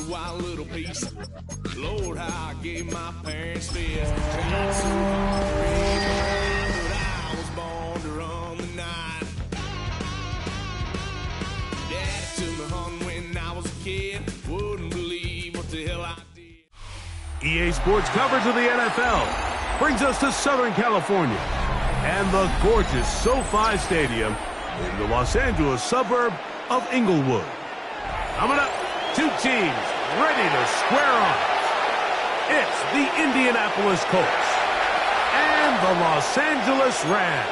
Wild little piece. Lord, how I gave my parents fist. Tried so hard to read, but I was born to run the night. Daddy took me hunting when I was a kid. Wouldn't believe what the hell I did. EA Sports coverage of the NFL brings us to Southern California and the gorgeous SoFi Stadium in the Los Angeles suburb of Inglewood. Coming up, two teams ready to square off. It's the Indianapolis Colts and the Los Angeles Rams.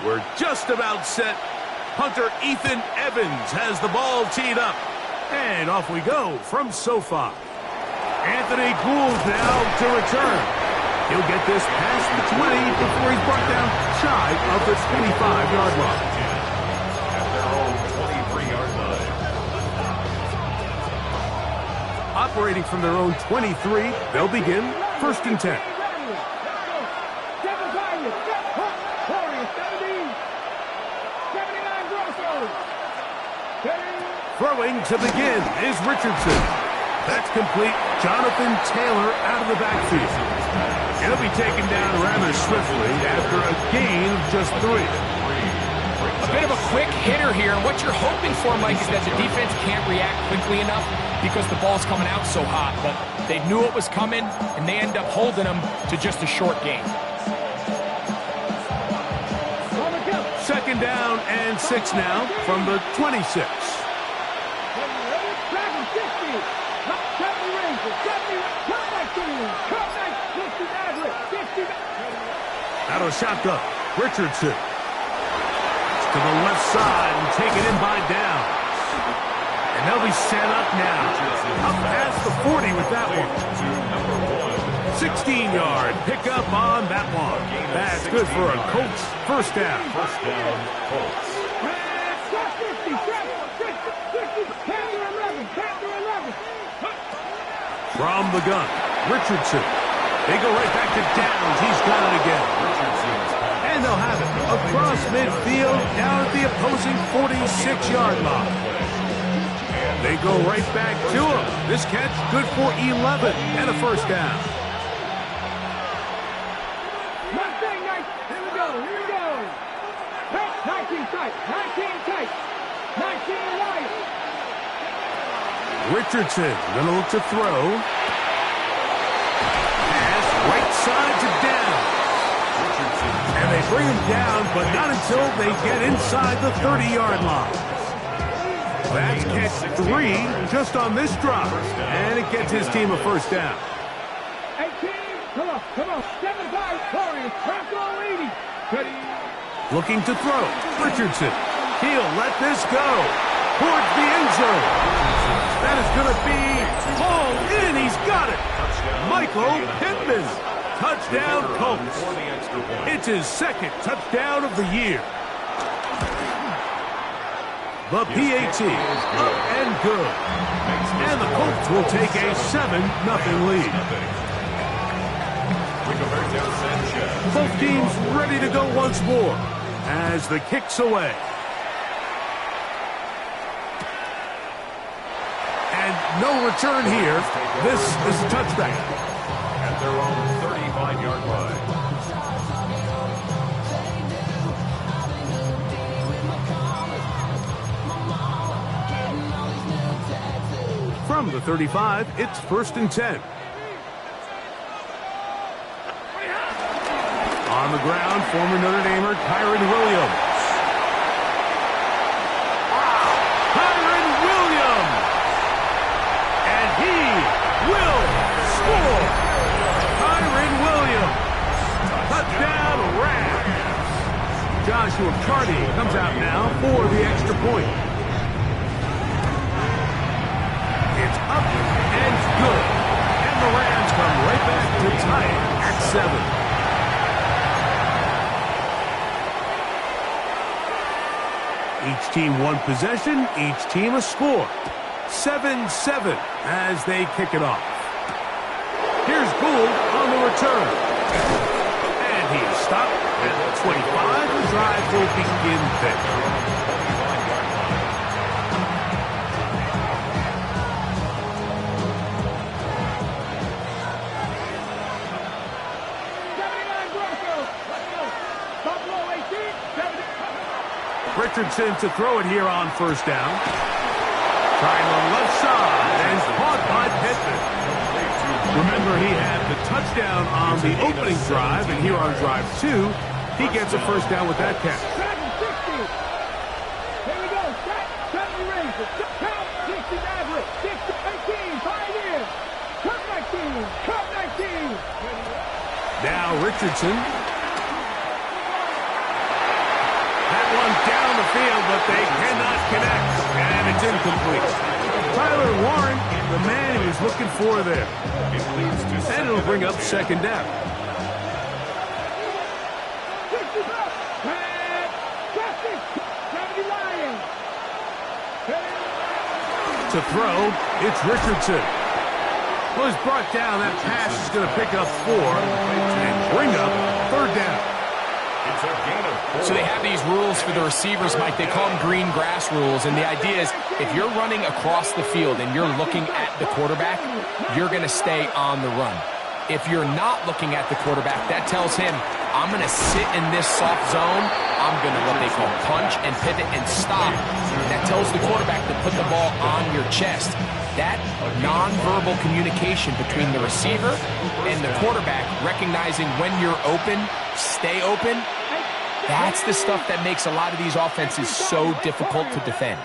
We're just about set. Punter Ethan Evans has the ball teed up. And off we go from SoFi. Anthony Gould now to return. He'll get this past the 20 before he's brought down shy of the 25-yard line. At their own 23-yard line. Operating from their own 23, they'll begin 1st and 10. Throwing to begin is Richardson. That's complete. Jonathan Taylor out of the backfield. He'll be taken down rather swiftly after a gain of just 3. A bit of a quick hitter here. And what you're hoping for, Mike, is that the defense can't react quickly enough because the ball's coming out so hot. But they knew it was coming, and they end up holding them to just a short gain. 2nd down and 6 now from the 26. Out of shotgun, Richardson. To the left side and taken in by Downs. And they'll be set up now. Up past the 40 with that one. 16-yard pickup on that one. That's good for a Colts first down. First down, Colts. From the gun, Richardson. They go right back to Downs. He's got it again. Richardson across midfield, down at the opposing 46-yard line. They go right back to him. This catch good for 11 and a first down. Here we go. 19 tight. 19 right. Richardson going to look to throw. Pass right side to down. And they bring him down, but not until they get inside the 30-yard line. That's catch 3 just on this drive. And it gets his team a first down. 18. Come on. 75. Corey. Franco 80. Ready. Looking to throw. Richardson. He'll let this go. Towards the end zone. That is going to be hauled in. He's got it. Michael Pittman. Touchdown Colts. It's his second touchdown of the year. The PAT up and good. And the Colts will take a 7-0 lead. Both teams ready to go once more as the kick's away. And no return here. This is a touchback. At their own 35-yard line. From the 35, it's 1st and 10. On the ground, former Notre Damer Kyren Williams. Kyren Williams! And he will score! Kyren Williams! Touchdown Rams! Joshua Carty comes out now for the extra point. It's up and good. And the Rams come right back to tie it at 7. Each team one possession, each team a score. 7-7 as they kick it off. Here's Gould on the return. And he is stopped at the 25. The drive will begin there. Richardson to throw it here on 1st down. Trying the left side and caught by Pittman. Remember, he had the touchdown on the opening drive, and here on drive 2, he gets a 1st down with that catch. 7-60. Here we go. 70 raises. Count 60 average. 60, 18. 5 in. Cut 19. Now Richardson. Down the field, but they cannot connect, and it's incomplete. Tyler Warren, the man he was looking for there. And it'll bring up 2nd down. To throw, it's Richardson. Well, he's brought down. That pass is going to pick up 4 and bring up 3rd down. So they have these rules for the receivers, Mike. They call them green grass rules. And the idea is if you're running across the field and you're looking at the quarterback, you're going to stay on the run. If you're not looking at the quarterback, that tells him, I'm going to sit in this soft zone. I'm going to what they call punch and pivot and stop. That tells the quarterback to put the ball on your chest. That nonverbal communication between the receiver and the quarterback, recognizing when you're open, stay open, that's the stuff that makes a lot of these offenses so difficult to defend.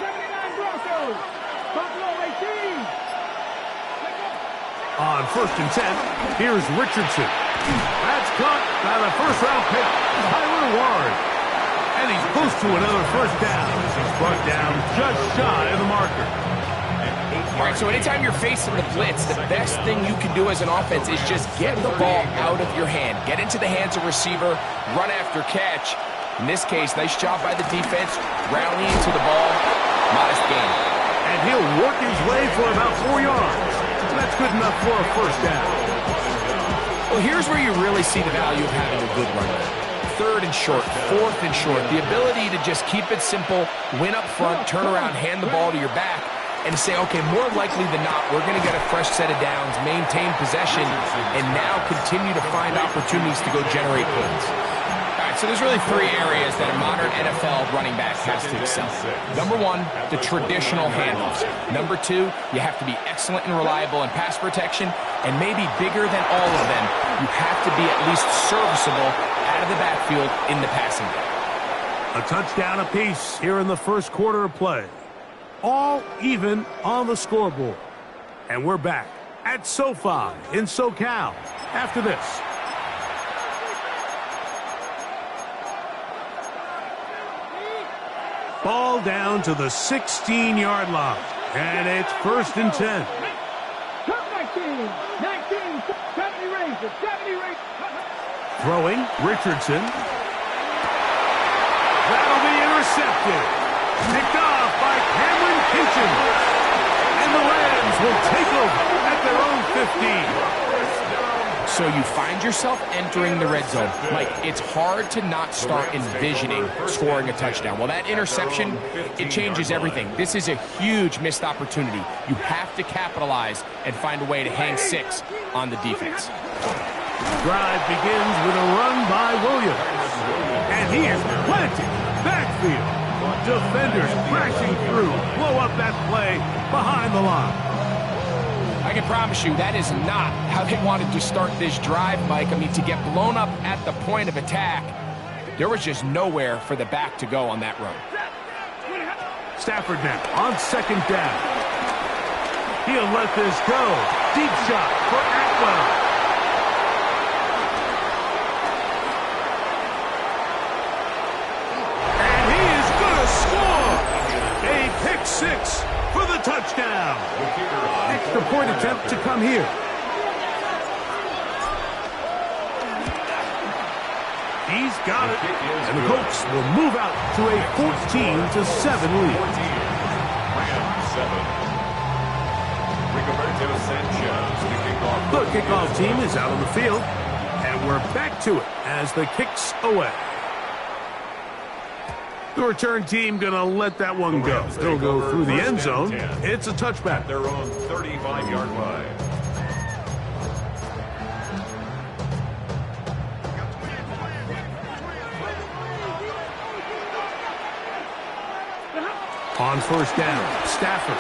On 1st and 10, here's Richardson. That's caught by the 1st-round pick, Tyler Warren. And he's close to another 1st down. He's brought down just shy of the marker. All right, so anytime you're facing the blitz, the best thing you can do as an offense is just get the ball out of your hand. Get into the hands of receiver, run after catch. In this case, nice job by the defense, rallying to the ball, modest gain. And he'll work his way for about 4 yards. That's good enough for a 1st down. Well, here's where you really see the value of having a good runner. 3rd and short, 4th and short, the ability to just keep it simple, win up front, turn around, hand the ball to your back, and say, okay, more likely than not, we're going to get a fresh set of downs, maintain possession, and now continue to find opportunities to go generate points. All right, so there's really 3 areas that a modern NFL running back has to excel. Number 1, the traditional handoffs. Number 2, you have to be excellent and reliable in pass protection, and maybe bigger than all of them, you have to be at least serviceable out of the backfield in the passing game. A touchdown apiece here in the first quarter of play. All even on the scoreboard. And we're back at SoFi in SoCal after this. Ball down to the 16-yard line. And it's 1st and 10. 19, 70 range, 70 range. Throwing, Richardson. That'll be intercepted. Picked off by Cameron Kitchen. And the Rams will take over at their own 15. So you find yourself entering the red zone. Mike, it's hard to not start envisioning scoring a touchdown. Well, that interception, it changes everything. This is a huge missed opportunity. You have to capitalize and find a way to hang 6 on the defense. Drive begins with a run by Williams. And he is planted backfield. Defenders crashing through, blow up that play behind the line. I can promise you that is not how they wanted to start this drive, Mike. I mean, to get blown up at the point of attack, there was just nowhere for the back to go on that run. Stafford now on 2nd down. He'll let this go. Deep shot for Atwell. Pick 6 for the touchdown. Extra point attempt to come here. He's got it. And the Colts will move out to a 14-7 lead. The kickoff team is out on the field. And we're back to it as the kick's away. The return team going to let that one go. They'll go through the end zone. It's a touchback. Their own 35-yard line. On 1st down, Stafford.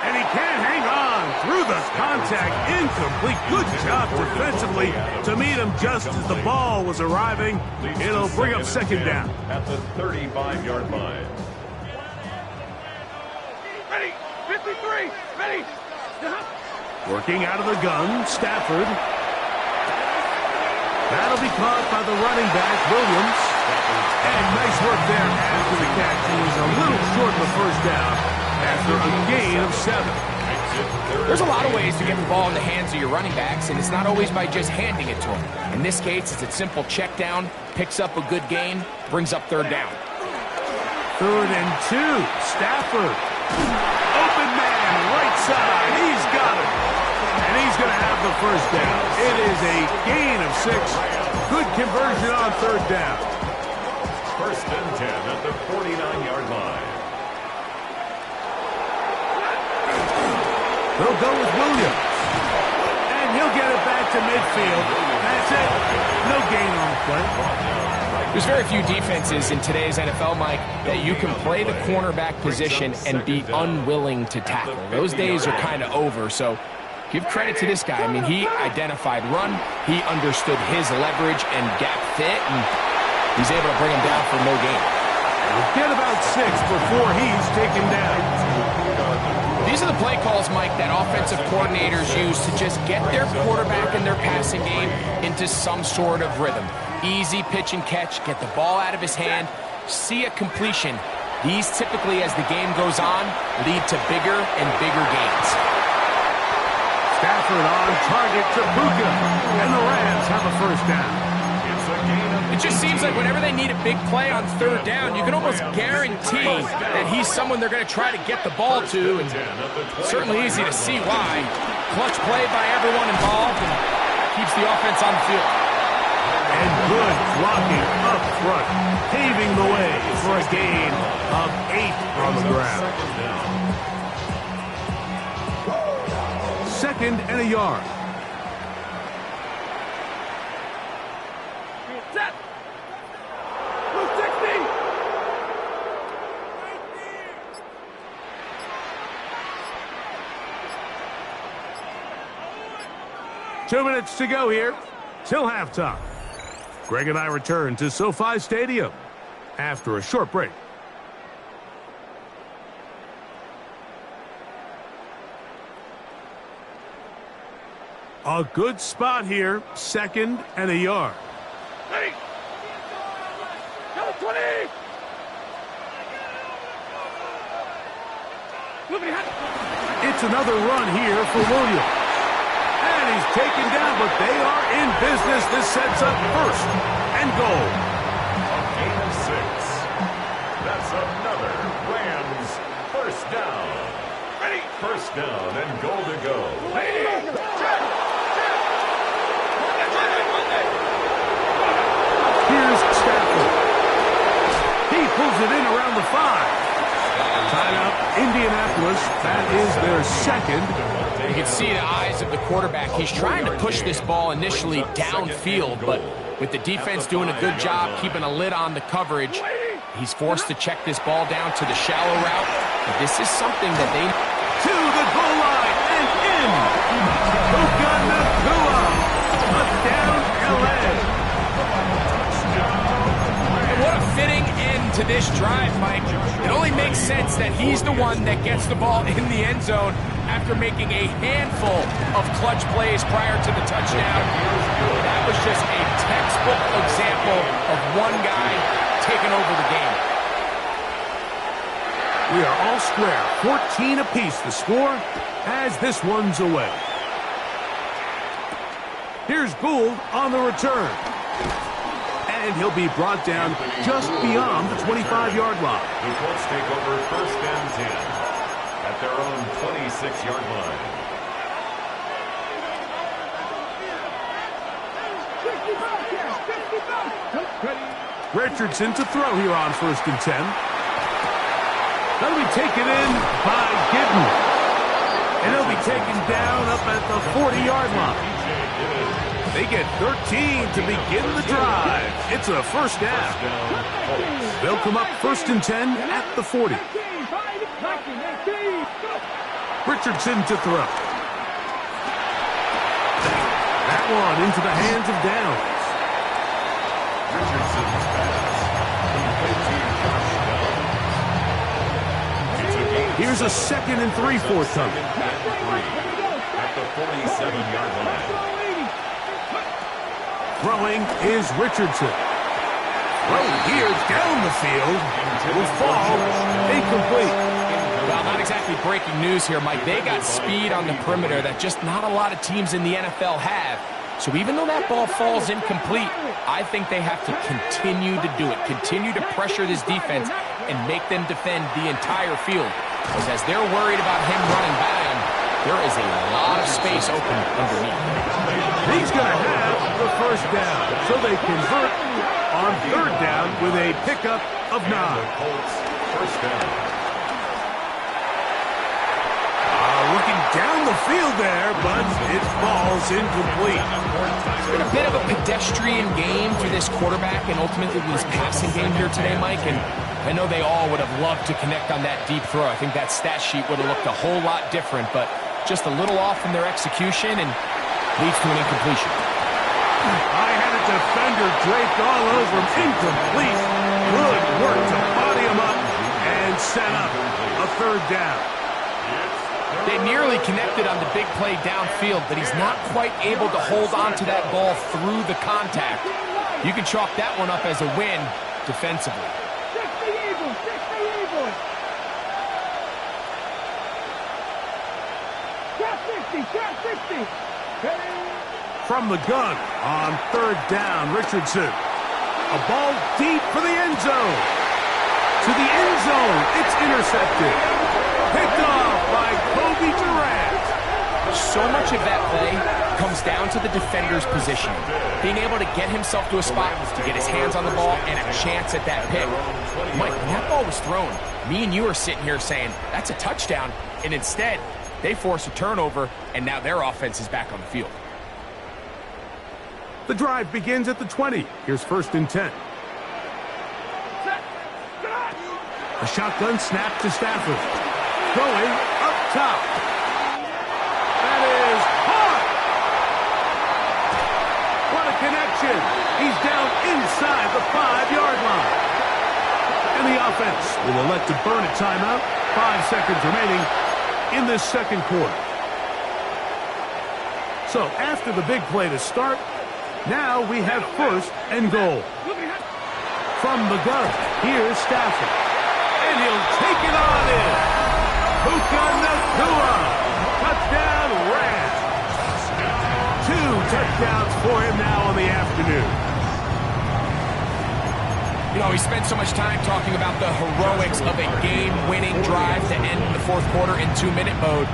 And he can't hang on through the contact. Incomplete. Good job defensively to meet him just as the ball was arriving. It'll bring up 2nd down. At the 35-yard line. Ready, 53, ready. Working out of the gun, Stafford. That'll be caught by the running back, Williams. And nice work there after the catch. He was a little short of the 1st down after a gain of 7. There's a lot of ways to get the ball in the hands of your running backs, and it's not always by just handing it to them. In this case, it's a simple check down, picks up a good gain, brings up 3rd down. 3rd and 2, Stafford. Open man, right side, he's got it. And he's going to have the 1st down. It is a gain of 6. Good conversion on 3rd down. 1st and 10 at the 49-yard line. They'll go with Williams. And he'll get it back to midfield. That's it. No gain on the play. There's very few defenses in today's NFL, Mike, that you can play the cornerback position and be unwilling to tackle. Those days are kind of over, so give credit to this guy. I mean, he identified run, he understood his leverage and gap fit, and he's able to bring him down for no gain. We'll get about 6 before he's taken down. These are the play calls, Mike, that offensive coordinators use to just get their quarterback and their passing game into some sort of rhythm. Easy pitch and catch, get the ball out of his hand, see a completion. These typically, as the game goes on, lead to bigger and bigger gains. Stafford on target to Buka, and the Rams have a 1st down. It just seems like whenever they need a big play on 3rd down, you can almost guarantee that he's someone they're going to try to get the ball to, and certainly easy to see why. Clutch play by everyone involved and keeps the offense on the field. And good blocking up front, paving the way for a gain of 8 on the ground. Second and a yard. Set. Blue 60. 2 minutes to go here till halftime. Greg and I return to SoFi Stadium after a short break. A good spot here, second and a yard. Ready. Go 20. It's another run here for Williams. And he's taken down, but they are in business. This sets up first and goal. A gain of 6. That's another Rams first down. Ready. First down and goal to go. Here's Stafford. He pulls it in around the 5. Timeout, Indianapolis. That is their second. You can see the eyes of the quarterback. He's trying to push this ball initially downfield, but with the defense doing a good job keeping a lid on the coverage, he's forced to check this ball down to the shallow route. But this is something that they... To the goal line and in. Puka Nacua. Touchdown, L.A. And what a fitting end to this drive, Mike. It only makes sense that he's the one that gets the ball in the end zone after making a handful of clutch plays prior to the touchdown. That was just a textbook example of one guy taking over the game. We are all square, 14 apiece the score as this one's away. Here's Gould on the return. And he'll be brought down just beyond the 25-yard line. The Colts take over first and 10 at their own 26-yard line. 65. Richardson to throw here on first and 10. That'll be taken in by Gibson. And he'll be taken down up at the 40-yard line. They get 13 to begin the drive. It's a first down. They'll come up first and 10 at the 40. Richardson to throw. That one into the hands of Downs. Richardson's pass. Here's a second and 3 forthcoming. At the 47-yard line. Throwing is Richardson. Throw here down the field. Will fall incomplete. Well, not exactly breaking news here, Mike. They got speed on the perimeter that just not a lot of teams in the NFL have. So even though that ball falls incomplete, I think they have to continue to do it. Continue to pressure this defense and make them defend the entire field. Because as they're worried about him running by them, there is a lot of space open underneath. He's going to have the first down. So they convert on third down with a pickup of 9. Colts first down. Looking down the field there, but it falls incomplete. It's been a bit of a pedestrian game for this quarterback and ultimately this passing game here today, Mike. And I know they all would have loved to connect on that deep throw. I think that stat sheet would have looked a whole lot different, but just a little off in their execution and leads to an incompletion. I had a defender draped all over him. Incomplete. Good work to body him up and set up a third down. They nearly connected on the big play downfield, but he's not quite able to hold on to that ball through the contact. You can chalk that one up as a win defensively. 60 Eagles, 60 Eagles. Shot 60, shot 60. From the gun on third down, Richardson. A ball deep for the end zone. To the end zone. It's intercepted. Picked off by Kobe Durant. So much of that play comes down to the defender's positioning. Being able to get himself to a spot to get his hands on the ball and a chance at that pick. Mike, when that ball was thrown, me and you are sitting here saying, that's a touchdown. And instead, they force a turnover, and now their offense is back on the field. The drive begins at the 20. Here's 1st and 10. A shotgun snap to Stafford. Going up top. That is hard. What a connection. He's down inside the 5-yard line. And the offense will elect to burn a timeout. 5 seconds remaining in this second quarter. So after the big play to start, now we have 1st and goal. From the gun, here's Stafford. And he'll take it on in. Puka Nacua. Touchdown, Rams. 2 touchdowns for him now on the afternoon. You know, we spent so much time talking about the heroics of a game-winning drive to end the 4th quarter in 2-minute mode.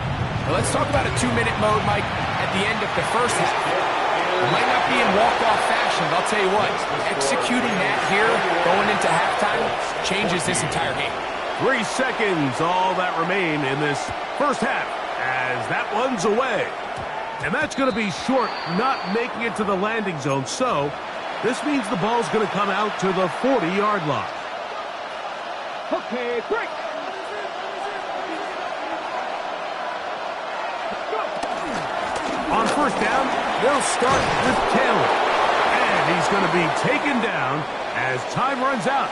Well, let's talk about a 2-minute mode, Mike, at the end of the first half. It might not be in walk-off fashion, but I'll tell you what, executing that here, going into halftime, changes this entire game. 3 seconds, all that remain in this first half, as that one's away. And that's going to be short, not making it to the landing zone. So this means the ball's going to come out to the 40-yard line. Okay, break. On 1st down, they'll start with Taylor. And he's going to be taken down as time runs out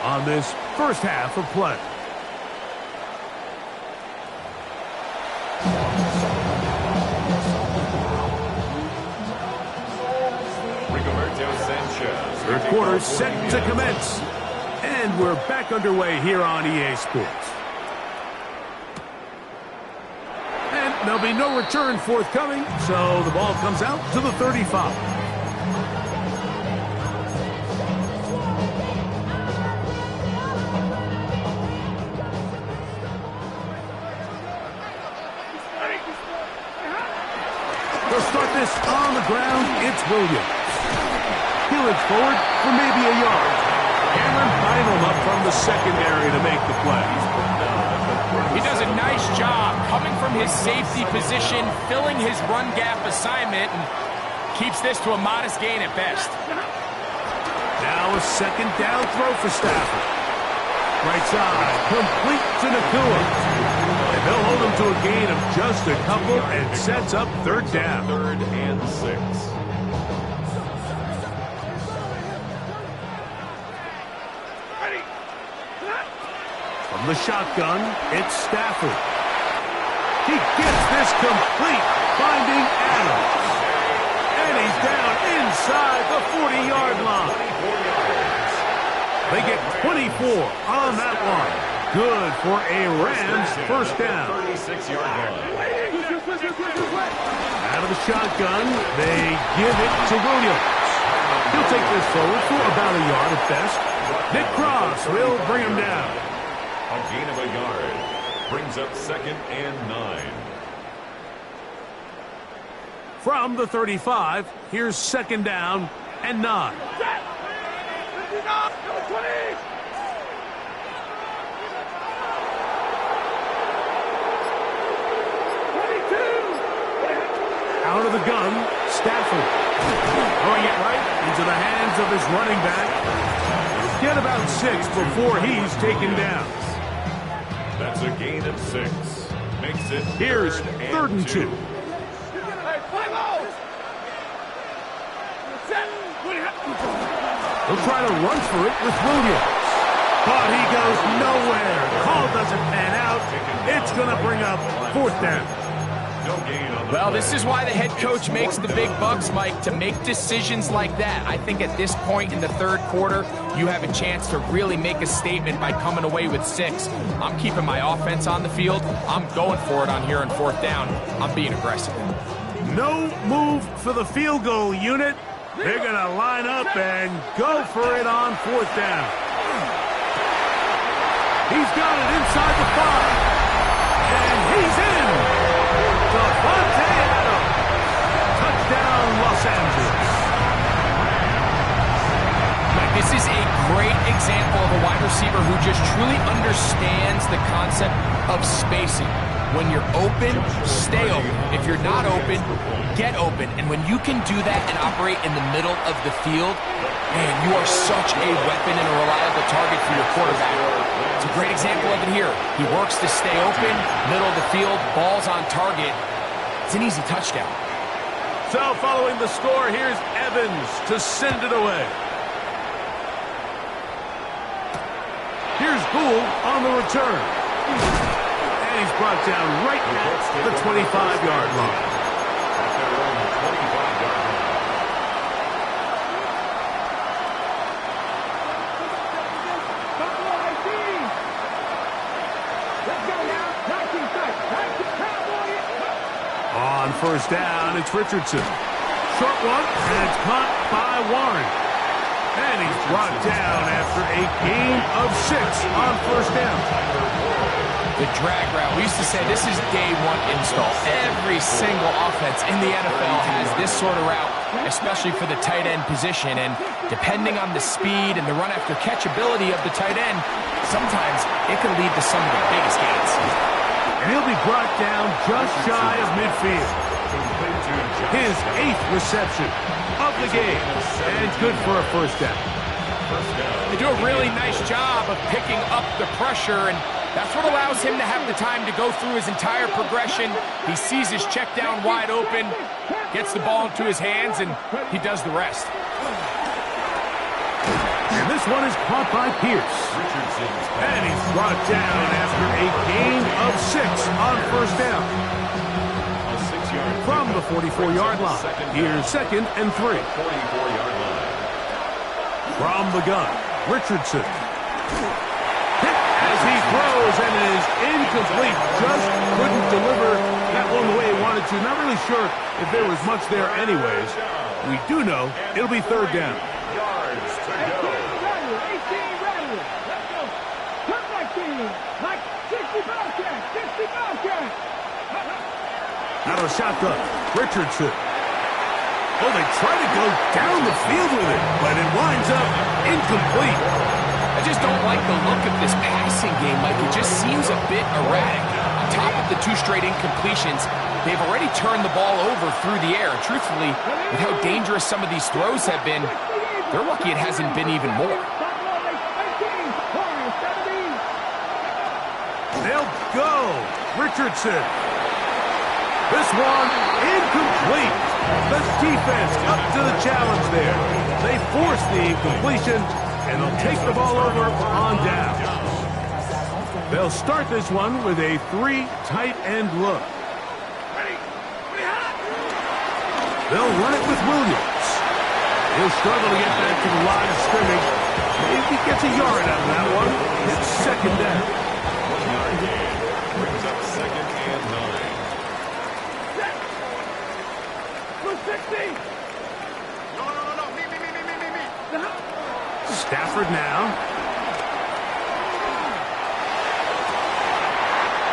on this first half of play. Third quarter set to commence. And we're back underway here on EA Sports. And there'll be no return forthcoming, so the ball comes out to the 35. They'll start this on the ground. It's Williams. He'll forward for maybe a yard. Cameron Bynum up from the secondary to make the play. He does a nice job coming from his safety position, filling his run gap assignment, and keeps this to a modest gain at best. Now a 2nd down throw for Stafford. Right side, complete to Nacua. And they'll hold him to a gain of just a couple and sets up 3rd down. 3rd and 6. From the shotgun, it's Stafford. He gets this complete, finding Adams. And he's down inside the 40-yard line. They get 24 on that one. Good for a Rams 1st down. 36-yard line. Out of the shotgun, they give it to Williams. He'll take this forward for about a yard at best. Nick Cross will bring him down. A gain of a yard brings up 2nd and 9. From the 35, here's 2nd down and 9. Out of the gun, Stafford. Throwing it right into the hands of his running back. Get about 6 before he's taken down. That's a gain of 6. Makes it Here's 3rd and 2. He'll try to run for it with Williams. But he goes nowhere. Call doesn't pan out. It's going to bring up 4th down. No gain on the Well, play. this is why the head coach makes the big bucks, Mike, to make decisions like that. I think at this point in the 3rd quarter, you have a chance to really make a statement by coming away with 6. I'm keeping my offense on the field. I'm going for it on here on 4th down. I'm being aggressive. No move for the field goal unit. They're going to line up and go for it on 4th down. He's got it inside the 5. And he's in. Devontae down, Los Angeles. This is a great example of a wide receiver who just truly understands the concept of spacing. When you're open, stay open. If you're not open, get open. And when you can do that and operate in the middle of the field, man, you are such a weapon and a reliable target for your quarterback. It's a great example of it here. He works to stay open, middle of the field, ball's on target. It's an easy touchdown. So following the score, here's Evans to send it away. Here's Gould on the return. And he's brought down right at the 25-yard line. On first down, it's Richardson. Short one, and it's caught by Warren. And he's brought down after a gain of 6 on first down. The drag route. We used to say this is day one install. Every single offense in the NFL has this sort of route, especially for the tight end position. And depending on the speed and the run after catch ability of the tight end, sometimes it can lead to some of the biggest gains. And he'll be brought down just shy of midfield. His 8th reception of the game, and good for a first down. They do a really nice job of picking up the pressure, and that's what allows him to have the time to go through his entire progression. He sees his check down wide open, gets the ball into his hands, and he does the rest. And this one is caught by Pierce. And he's brought down after a gain of 6 on first down. From the 44-yard line, here's 2nd and 3. From the gun, Richardson. Hit as he throws, and it is incomplete. Just couldn't deliver that one the way he wanted to. Not really sure if there was much there anyways. We do know it'll be 3rd down. Out of the shotgun, Richardson. Oh, they try to go down the field with it, but it winds up incomplete. I just don't like the look of this passing game, Mike. It just seems a bit erratic. On top of the 2 straight incompletions, they've already turned the ball over through the air. Truthfully, with how dangerous some of these throws have been, they're lucky it hasn't been even more. They'll go. Richardson. This one incomplete. The defense up to the challenge there. They force the incompletion, and they'll take the ball over on down. They'll start this one with a 3 tight end look. They'll run it with Williams. He'll struggle to get back to the line of scrimmage. Maybe gets a yard out of that one. It's 2nd down. 1-yard gain brings up 2nd and 9. Stafford now.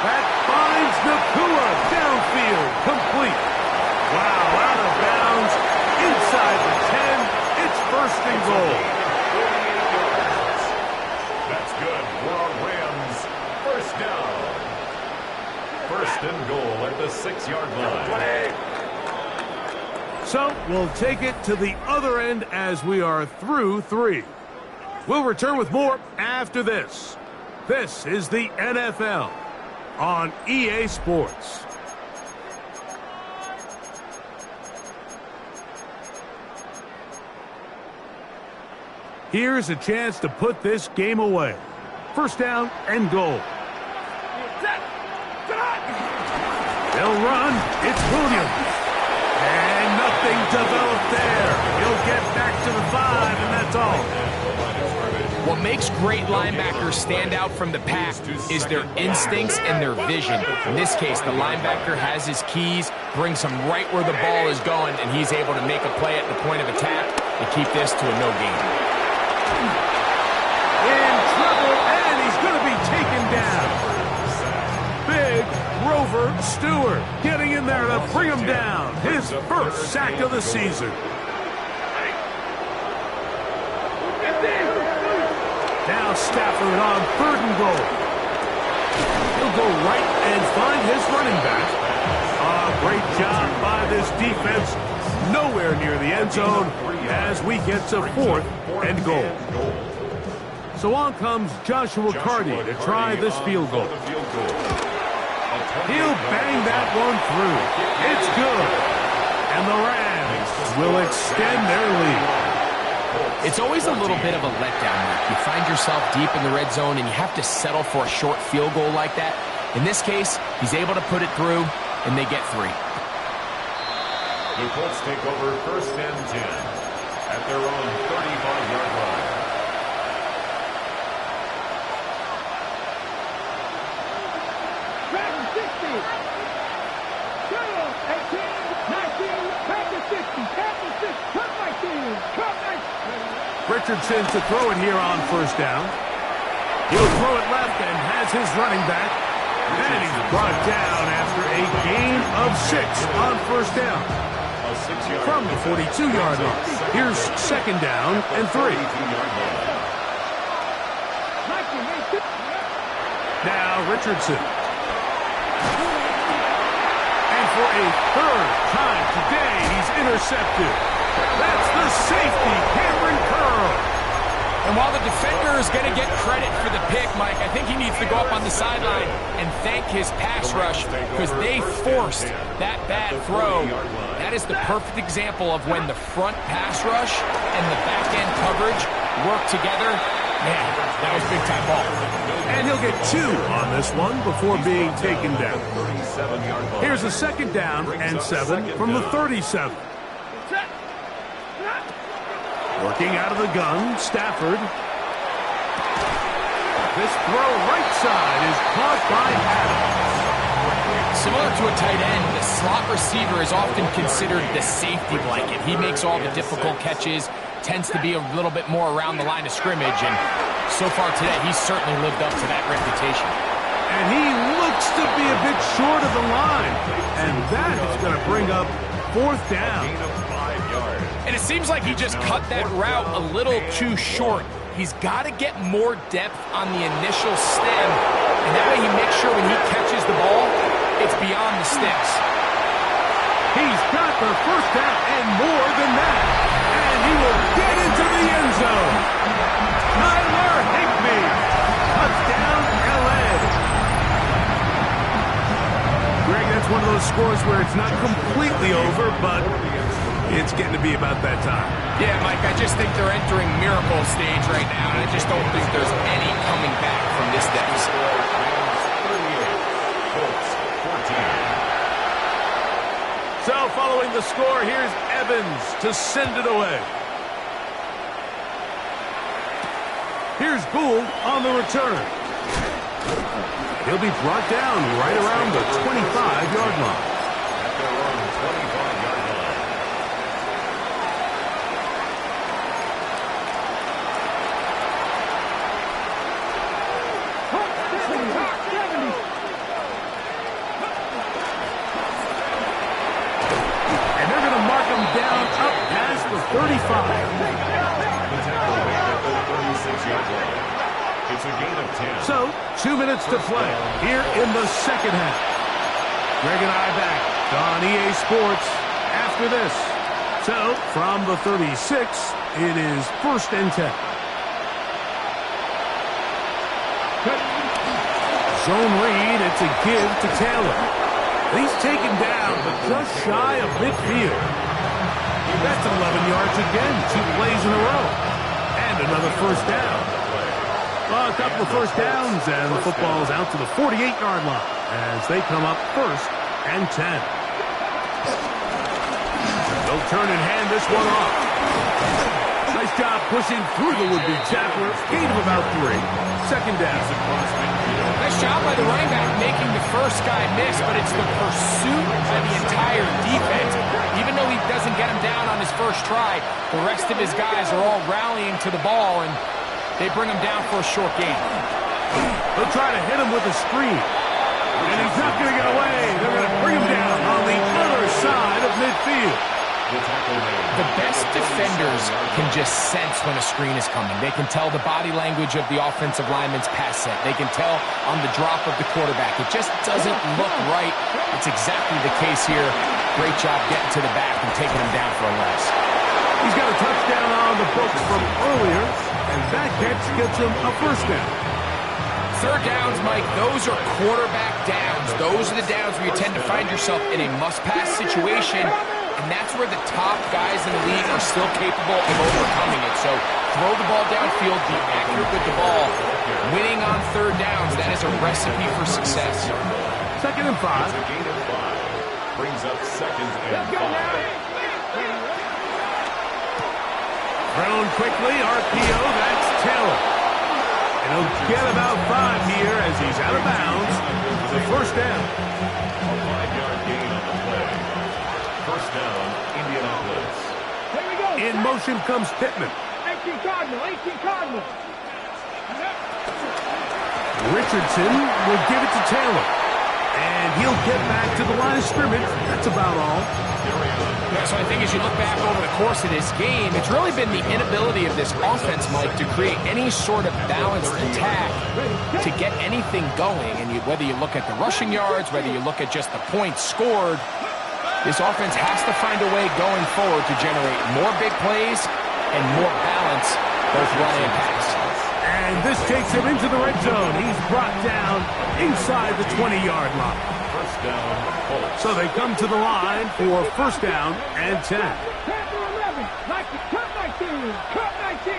That finds Nakua downfield, complete. Wow, out of bounds, inside the 10. It's 1st and goal. That's good for our Rams. 1st down. 1st and goal at the 6-yard line. So we'll take it to the other end as we are through 3. We'll return with more after this. This is the NFL on EA Sports. Here's a chance to put this game away. 1st down and goal. They'll run. It's Williams. And nothing developed there. He'll get back to the 5, and that's all. What makes great linebackers stand out from the pack is their instincts and their vision. In this case, the linebacker has his keys, brings him right where the ball is going, and he's able to make a play at the point of attack and keep this to a no gain. In trouble, and he's going to be taken down. Big Rover Stewart getting in there to bring him down. His first sack of the season. Now Stafford on 3rd and goal. He'll go right and find his running back. Great job by this defense. Nowhere near the end zone as we get to 4th and goal. So on comes Joshua Carty to try this field goal. He'll bang that one through. It's good. And the Rams will extend their lead. It's always a little bit of a letdown, Mark. You find yourself deep in the red zone and you have to settle for a short field goal like that. In this case, he's able to put it through, and they get 3. The Colts take over 1st and 10 at their own 35-yard line. Rams 60. 18, 19, Packers 60. Packers 60. Come 19. Come 19. Richardson to throw it here on 1st down. He'll throw it left and has his running back. And he's brought down after a gain of 6 on 1st down. From the 42-yard line. Here's 2nd down and 3. Now Richardson. And for a 3rd time today, he's intercepted. That's the safety, Cameron Curl. And while the defender is going to get credit for the pick, Mike, I think he needs to go up on the sideline and thank his pass rush because they forced that bad throw. That is the perfect example of when the front pass rush and the back-end coverage work together. Man, that was big-time ball. And he'll get 2 on this one before being taken down. Here's a 2nd down and 7 from the 37. Working out of the gun, Stafford. This throw right side is caught by Adams. Similar to a tight end, the slot receiver is often considered the safety blanket. He makes all the difficult catches, tends to be a little bit more around the line of scrimmage, and so far today, he's certainly lived up to that reputation. And he looks to be a bit short of the line, and that is going to bring up 4th down. And it seems like he just cut that route a little too short. He's got to get more depth on the initial stem, and that way he makes sure when he catches the ball, it's beyond the sticks. He's got the 1st down and more than that, and he will get into the end zone. Tyler Higbee, touchdown LA. Greg, that's one of those scores where it's not completely over, but it's getting to be about that time. Yeah, Mike, I just think they're entering miracle stage right now, and I just don't think there's any coming back from this deficit. So following the score, here's Evans to send it away. Here's Gould on the return. He'll be brought down right around the 25-yard line. At their own 25-yard line. And they're going to mark him down up past the 35. The tackle made at the 36-yard line. It's a gain of 10. So, 2 minutes to play here in the 2nd half. Greg and I back on EA Sports after this. So, from the 36, it is 1st and 10. Zone read, it's a give to Taylor. He's taken down, but just shy of midfield. That's 11 yards again, 2 plays in a row. And another 1st down. Well, a couple of 1st downs, and the football's out to the 48-yard line as they come up 1st and 10. They'll turn and hand this one off. Nice job pushing through the would-be tackler. Gain of about 3. 2nd down. Nice job by the running back making the first guy miss, but it's the pursuit by the entire defense. Even though he doesn't get him down on his first try, the rest of his guys are all rallying to the ball, and they bring him down for a short gain. They'll try to hit him with a screen. And he's not going to get away. They're going to bring him down on the midfield. The best defenders can just sense when a screen is coming. They can tell the body language of the offensive lineman's pass set. They can tell on the drop of the quarterback. It just doesn't look right. It's exactly the case here. Great job getting to the back and taking him down for a loss. He's got a touchdown on the books from earlier, and that catch gets him a first down. Third downs, Mike, those are quarterback downs. Those are the downs where you tend to find yourself in a must-pass situation, and that's where the top guys in the league are still capable of overcoming it. So throw the ball downfield, be accurate with the ball. Winning on third downs, that is a recipe for success. 2nd and 5. Brings up 2nd and 5. Thrown quickly, RPO, that's Taylor. And he'll get about 5 here as he's out of bounds with a first down. A 5-yard gain on the play. First down, Indianapolis. Here we go. In motion comes Pittman. 18 Cardinal, 18 Cardinal. Richardson will give it to Taylor. And he'll get back to the line of scrimmage. That's about all. Yeah, so I think as you look back over the course of this game, it's really been the inability of this offense, Mike, to create any sort of balanced attack to get anything going. And whether you look at the rushing yards, whether you look at just the points scored, this offense has to find a way going forward to generate more big plays and more balance, both run and pass. And this takes him into the red zone. He's brought down inside the 20-yard line. First down, Colts. So they come to the line for first down and 10. Panther 11, cut 19, cut 19.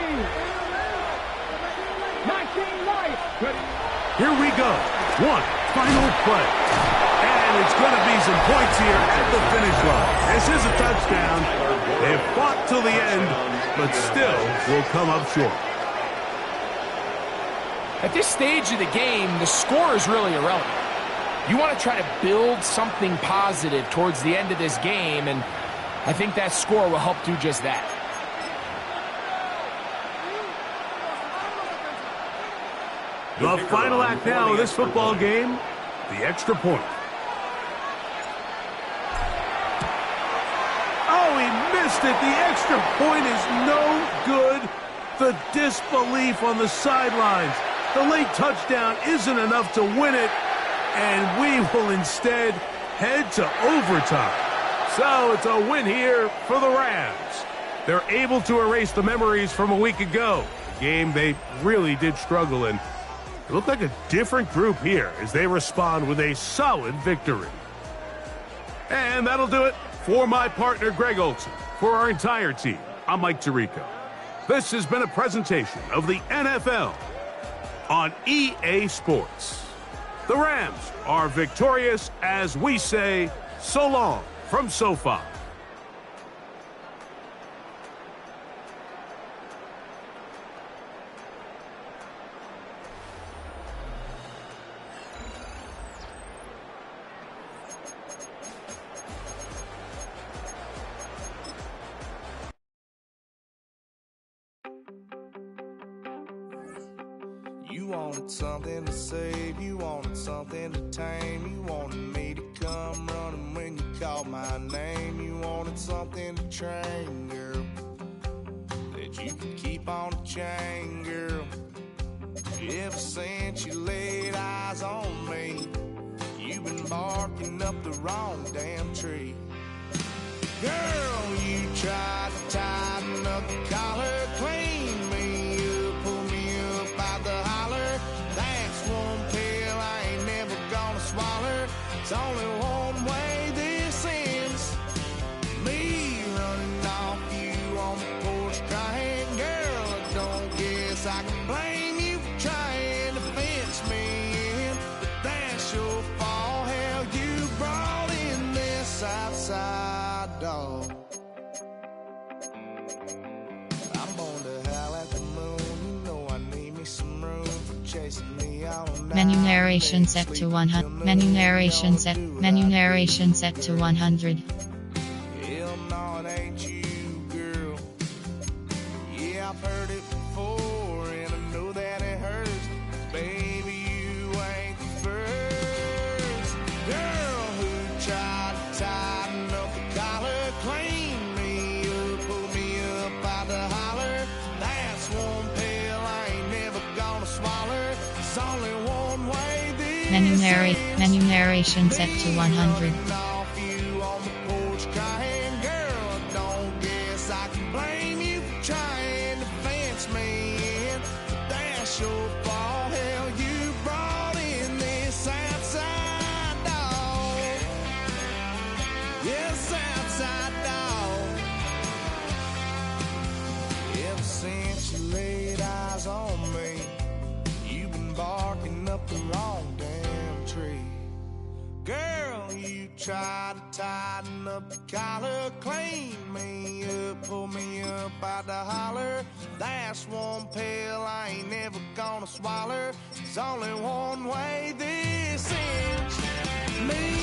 19 right. Here we go. One final play. And it's going to be some points here at the finish line. This is a touchdown. They've fought till the end, but still will come up short. At this stage of the game, the score is really irrelevant. You want to try to build something positive towards the end of this game, and I think that score will help do just that. The final act now of this football game, the extra point. Oh, he missed it. The extra point is no good. The disbelief on the sidelines. The late touchdown isn't enough to win it, and we will instead head to overtime. So it's a win here for the Rams. They're able to erase the memories from a week ago, a game they really did struggle in. It looked like a different group here as they respond with a solid victory. And that'll do it for my partner, Greg Olson. For our entire team, I'm Mike Tirico. This has been a presentation of the NFL on EA Sports. The Rams are victorious as we say so long from SoFi. You wanted something to save, you wanted something to tame, you wanted me to come running when you called my name, you wanted something to train, girl, that you could keep on the chain, girl. Ever since you laid eyes on me, you've been barking up the wrong damn tree. Girl, you tried to tighten up the collar, clean me up, pull me up by the holler. That's one pill I ain't never gonna swallow. It's only one way this ends. Me running off you on the porch crying. Girl, I don't guess I can blame you for trying to fence me in. But that's your fault, hell, you brought in this outside dog. I'm born to howl at the moon. You know I need me some room for chasing me all night. Menu narration set to 100. Menu narration set to 100. Hell no, it ain't you, girl. Yeah, I've heard it before, and I know that it hurts. Baby, you ain't the first girl who tried to tighten up the collar. There's only one way this Menu ends. narration set to 100. Leaning off you on the porch crying, girl, don't guess I can blame you for trying to fence me in. That's your fault, hell, you brought in this outside dog. Yes, outside dog. Ever since you laid eyes on me, you've been barking up the wrong damn tree. Girl, you try to tighten up the collar, clean me up, pull me up by the holler. That's one pill I ain't never gonna swallow. There's only one way this ends. Me